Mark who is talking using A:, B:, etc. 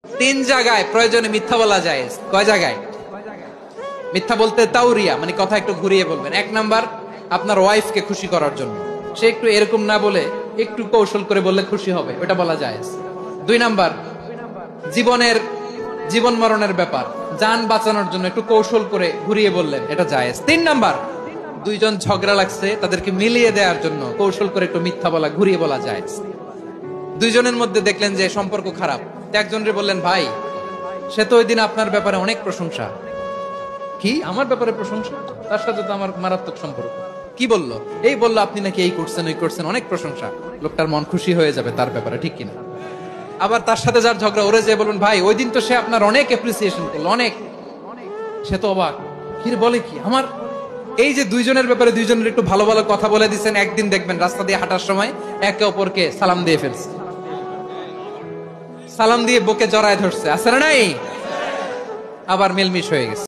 A: তিন জায়গায় প্রয়োজনে মিথ্যা বলা যায়। কয় জায়গায় মিথ্যা বলতে? তাউরিয়া মানে কথা একটু ঘুরিয়ে বলবেন। এক নাম্বার, আপনার ওয়াইফকে খুশি করার জন্য, সে একটু এরকম না বলে একটু কৌশল করে বললে খুশি হবে, ওটা বলা যায়। দুই নাম্বার, জীবন মরণের ব্যাপার, জান বাঁচানোর জন্য একটু কৌশল করে ঘুরিয়ে বললেন, এটা জায়েজ। তিন নাম্বার, দুইজন ঝগড়া লাগছে তাদেরকে মিলিয়ে দেওয়ার জন্য কৌশল করে একটু মিথ্যা বলা, ঘুরিয়ে বলা যায়। দুইজনের মধ্যে দেখলেন যে সম্পর্ক খারাপ, একজনরে বললেন, ভাই সে তো ওই দিন আপনার ব্যাপারে অনেক প্রশংসা। কি আমার ব্যাপারে প্রশংসা? তার সাথে তো আমার মারাত্মক সম্পর্ক। কি বললো? এই বললো আপনি নাকি এই করছেন ওই করছেন, অনেক প্রশংসা। লোকটার মন খুশি হয়ে যাবে তার ব্যাপারে, ঠিক কিনা? আবার তার সাথে যার ঝগড়া, ওরে যে বলবেন, ভাই ওই দিন তো সে আপনার অনেক অ্যাপ্রিসিয়েশন করলো, অনেক। সে তো অবাক, কি বলে কি আমার। এই যে দুইজনের ব্যাপারে দুইজনের একটু ভালো ভালো কথা বলে দিচ্ছেন, একদিন দেখবেন রাস্তা দিয়ে হাঁটার সময় একে অপরকে সালাম দিয়ে ফেলছে, সালাম দিয়ে বুকে জড়ায় ধরছে, আছে না নাই? আবার মিলমিশ হয়ে গেছে।